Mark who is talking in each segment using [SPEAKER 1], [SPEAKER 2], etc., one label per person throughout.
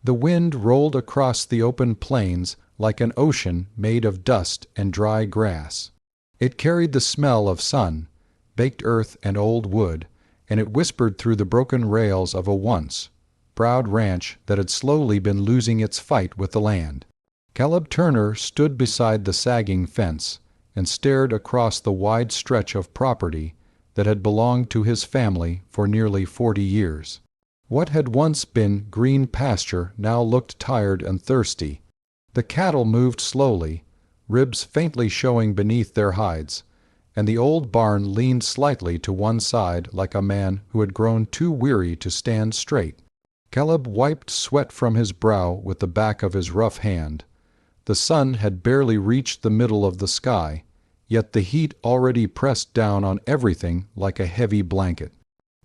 [SPEAKER 1] The wind rolled across the open plains like an ocean made of dust and dry grass. It carried the smell of sun, baked earth and old wood, and it whispered through the broken rails of a once proud ranch that had slowly been losing its fight with the land. Caleb Turner stood beside the sagging fence and stared across the wide stretch of property that had belonged to his family for nearly 40 years. What had once been green pasture now looked tired and thirsty. The cattle moved slowly, ribs faintly showing beneath their hides, and the old barn leaned slightly to one side like a man who had grown too weary to stand straight. Caleb wiped sweat from his brow with the back of his rough hand. The sun had barely reached the middle of the sky, yet the heat already pressed down on everything like a heavy blanket.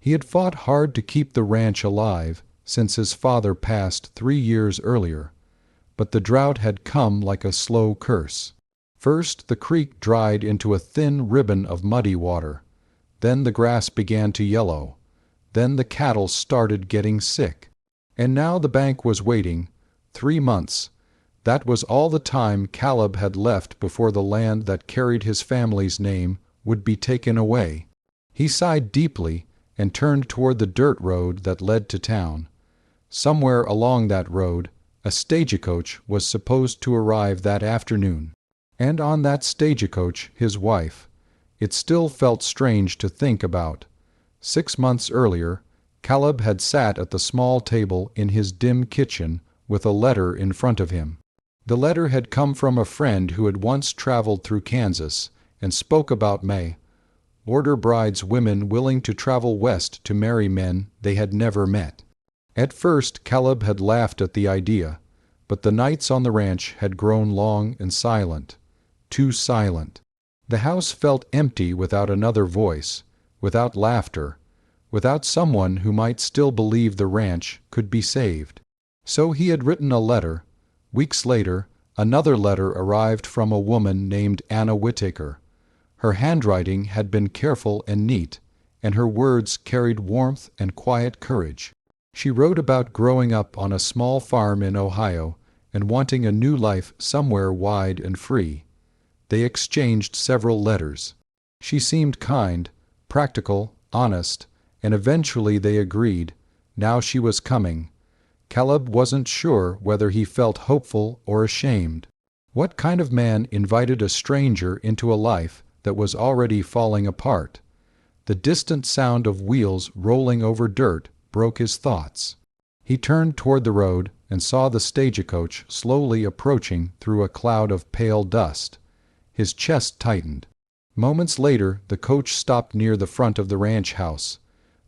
[SPEAKER 1] He had fought hard to keep the ranch alive since his father passed 3 years earlier, but the drought had come like a slow curse. First the creek dried into a thin ribbon of muddy water. Then the grass began to yellow. Then the cattle started getting sick. And now the bank was waiting. 3 months. That was all the time Caleb had left before the land that carried his family's name would be taken away. He sighed deeply and turned toward the dirt road that led to town. Somewhere along that road, a stagecoach was supposed to arrive that afternoon. And on that stagecoach his wife. It still felt strange to think about. 6 months earlier, Caleb had sat at the small table in his dim kitchen with a letter in front of him. The letter had come from a friend who had once traveled through Kansas and spoke about May, border brides, women willing to travel west to marry men they had never met. At first Caleb had laughed at the idea, but the nights on the ranch had grown long and silent, too silent. The house felt empty without another voice, without laughter, without someone who might still believe the ranch could be saved. So he had written a letter. Weeks later, another letter arrived from a woman named Anna Whittaker. Her handwriting had been careful and neat, and her words carried warmth and quiet courage. She wrote about growing up on a small farm in Ohio and wanting a new life somewhere wide and free. They exchanged several letters. She seemed kind, practical, honest, and eventually they agreed. Now she was coming. Caleb wasn't sure whether he felt hopeful or ashamed. What kind of man invited a stranger into a life that was already falling apart? The distant sound of wheels rolling over dirt broke his thoughts. He turned toward the road and saw the stagecoach slowly approaching through a cloud of pale dust. His chest tightened. Moments later, the coach stopped near the front of the ranch house.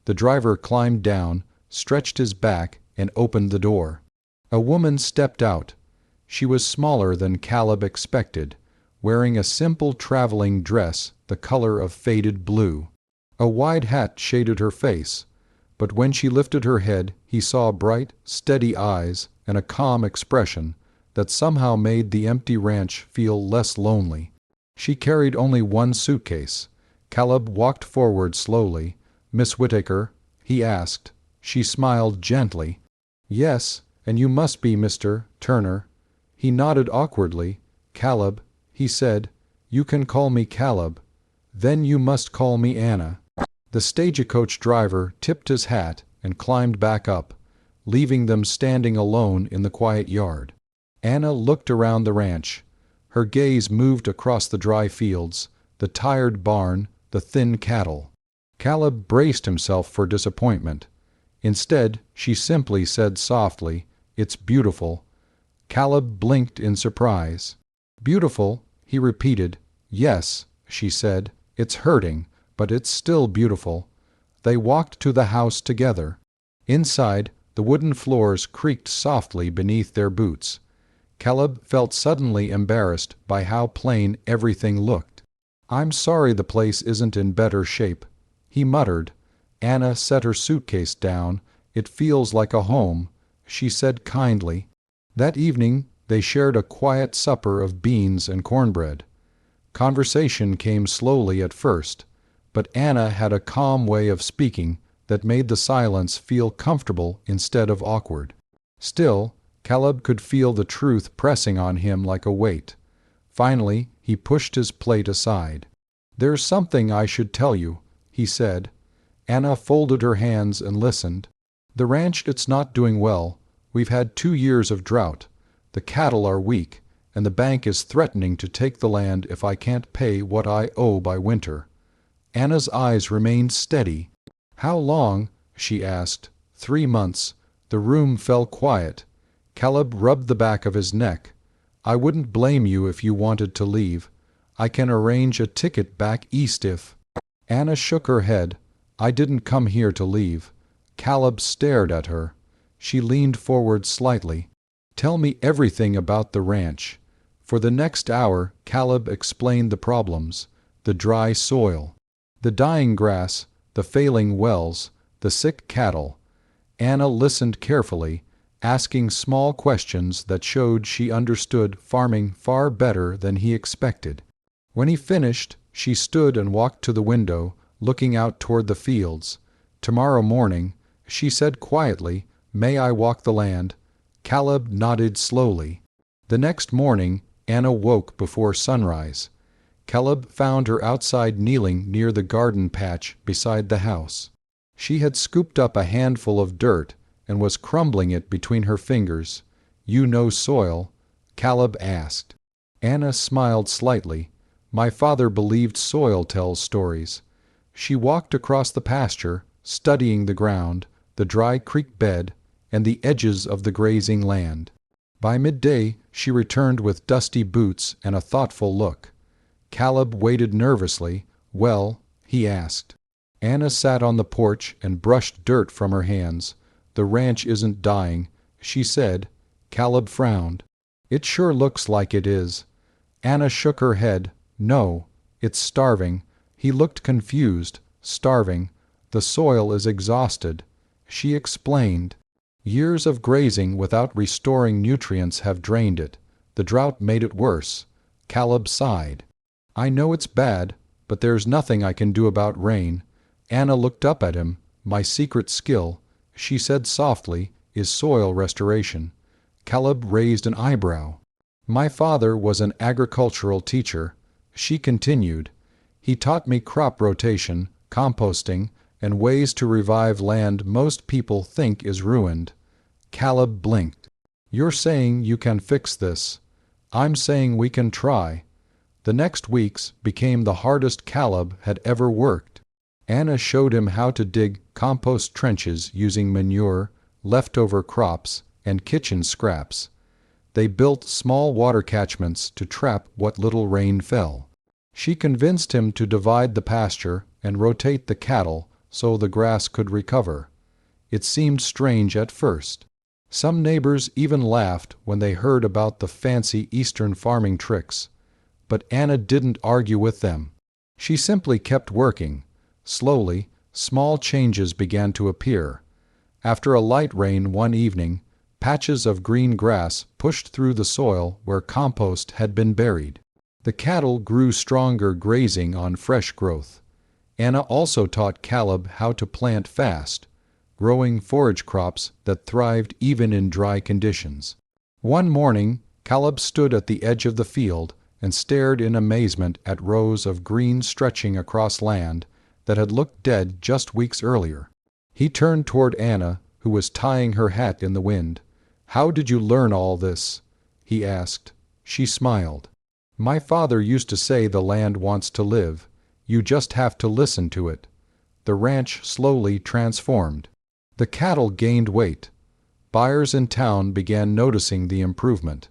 [SPEAKER 1] The driver climbed down, stretched his back, and opened the door. A woman stepped out. She was smaller than Caleb expected, wearing a simple traveling dress the color of faded blue. A wide hat shaded her face, but when she lifted her head he saw bright, steady eyes and a calm expression that somehow made the empty ranch feel less lonely. She carried only one suitcase. Caleb walked forward slowly. "Miss Whittaker?" he asked. She smiled gently. "Yes, and you must be Mr. Turner." He nodded awkwardly. "Caleb," he said. "You can call me Caleb. Then you must call me Anna." The stagecoach driver tipped his hat and climbed back up, leaving them standing alone in the quiet yard. Anna looked around the ranch. Her gaze moved across the dry fields, the tired barn, the thin cattle. Caleb braced himself for disappointment. Instead, she simply said softly, "It's beautiful." Caleb blinked in surprise. "Beautiful?" he repeated. "Yes," she said. "It's hurting, but it's still beautiful." They walked to the house together. Inside, the wooden floors creaked softly beneath their boots. Caleb felt suddenly embarrassed by how plain everything looked. "I'm sorry the place isn't in better shape," he muttered. Anna set her suitcase down. "It feels like a home," she said kindly. That evening they shared a quiet supper of beans and cornbread. Conversation came slowly at first, but Anna had a calm way of speaking that made the silence feel comfortable instead of awkward. Still, Caleb could feel the truth pressing on him like a weight. Finally, he pushed his plate aside. "There's something I should tell you," he said. Anna folded her hands and listened. "The ranch, it's not doing well. We've had 2 years of drought. The cattle are weak, and the bank is threatening to take the land if I can't pay what I owe by winter." Anna's eyes remained steady. "How long?" she asked. 3 months." The room fell quiet. Caleb rubbed the back of his neck. "I wouldn't blame you if you wanted to leave. I can arrange a ticket back east if—" Anna shook her head. "I didn't come here to leave." Caleb stared at her. She leaned forward slightly. "Tell me everything about the ranch." For the next hour Caleb explained the problems: the dry soil, the dying grass, the failing wells, the sick cattle. Anna listened carefully, asking small questions that showed she understood farming far better than he expected. When he finished, she stood and walked to the window, looking out toward the fields. "Tomorrow morning," she said quietly, "may I walk the land?" Caleb nodded slowly. The next morning, Anna woke before sunrise. Caleb found her outside kneeling near the garden patch beside the house. She had scooped up a handful of dirt and was crumbling it between her fingers. "You know soil?" Caleb asked. Anna smiled slightly. "My father believed soil tells stories." She walked across the pasture, studying the ground, the dry creek bed, and the edges of the grazing land. By midday she returned with dusty boots and a thoughtful look. Caleb waited nervously. "Well?" he asked. Anna sat on the porch and brushed dirt from her hands. "The ranch isn't dying," she said. Caleb frowned. "It sure looks like it is." Anna shook her head. "No, it's starving." He looked confused. "Starving. The soil is exhausted." She explained. "Years of grazing without restoring nutrients have drained it. The drought made it worse." Caleb sighed. "I know it's bad, but there's nothing I can do about rain." Anna looked up at him. "My secret skill," she said softly, "is soil restoration." Caleb raised an eyebrow. "My father was an agricultural teacher," she continued. "He taught me crop rotation, composting, and ways to revive land most people think is ruined." Caleb blinked. "You're saying you can fix this." "I'm saying we can try." The next weeks became the hardest Caleb had ever worked. Anna showed him how to dig compost trenches using manure, leftover crops, and kitchen scraps. They built small water catchments to trap what little rain fell. She convinced him to divide the pasture and rotate the cattle so the grass could recover. It seemed strange at first. Some neighbors even laughed when they heard about the fancy Eastern farming tricks. But Anna didn't argue with them. She simply kept working. Slowly, small changes began to appear. After a light rain one evening, patches of green grass pushed through the soil where compost had been buried. The cattle grew stronger grazing on fresh growth. Anna also taught Caleb how to plant fast, growing forage crops that thrived even in dry conditions. One morning, Caleb stood at the edge of the field and stared in amazement at rows of green stretching across land that had looked dead just weeks earlier. He turned toward Anna, who was tying her hat in the wind. "How did you learn all this?" he asked. She smiled. "My father used to say the land wants to live. You just have to listen to it." The ranch slowly transformed. The cattle gained weight. Buyers in town began noticing the improvement.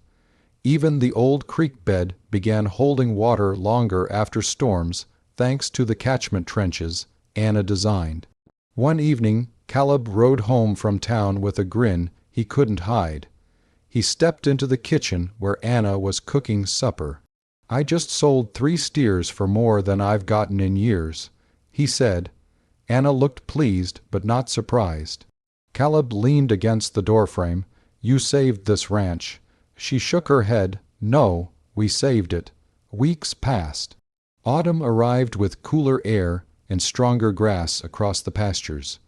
[SPEAKER 1] Even the old creek bed began holding water longer after storms, thanks to the catchment trenches Anna designed. One evening, Caleb rode home from town with a grin he couldn't hide. He stepped into the kitchen where Anna was cooking supper. "I just sold 3 steers for more than I've gotten in years," he said. Anna looked pleased but not surprised. Caleb leaned against the doorframe. "You saved this ranch." She shook her head. "No, we saved it." Weeks passed. Autumn arrived with cooler air and stronger grass across the pastures.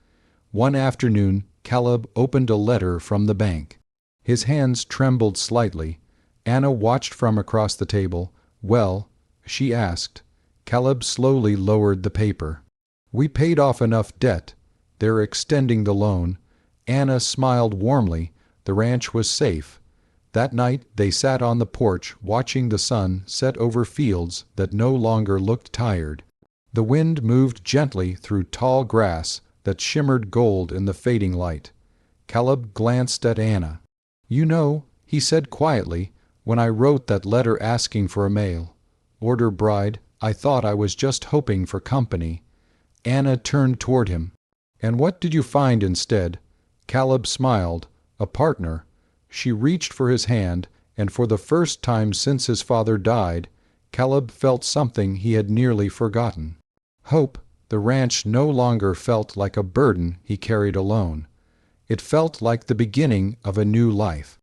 [SPEAKER 1] One afternoon, Caleb opened a letter from the bank. His hands trembled slightly. Anna watched from across the table. "Well?" she asked. Caleb slowly lowered the paper. "We paid off enough debt. They're extending the loan." Anna smiled warmly. The ranch was safe. That night they sat on the porch watching the sun set over fields that no longer looked tired. The wind moved gently through tall grass that shimmered gold in the fading light. Caleb glanced at Anna. "You know," he said quietly, "when I wrote that letter asking for a male order bride, I thought I was just hoping for company." Anna turned toward him. "And what did you find instead?" Caleb smiled. "A partner." She reached for his hand, and for the first time since his father died, Caleb felt something he had nearly forgotten. Hope. The ranch no longer felt like a burden he carried alone. It felt like the beginning of a new life.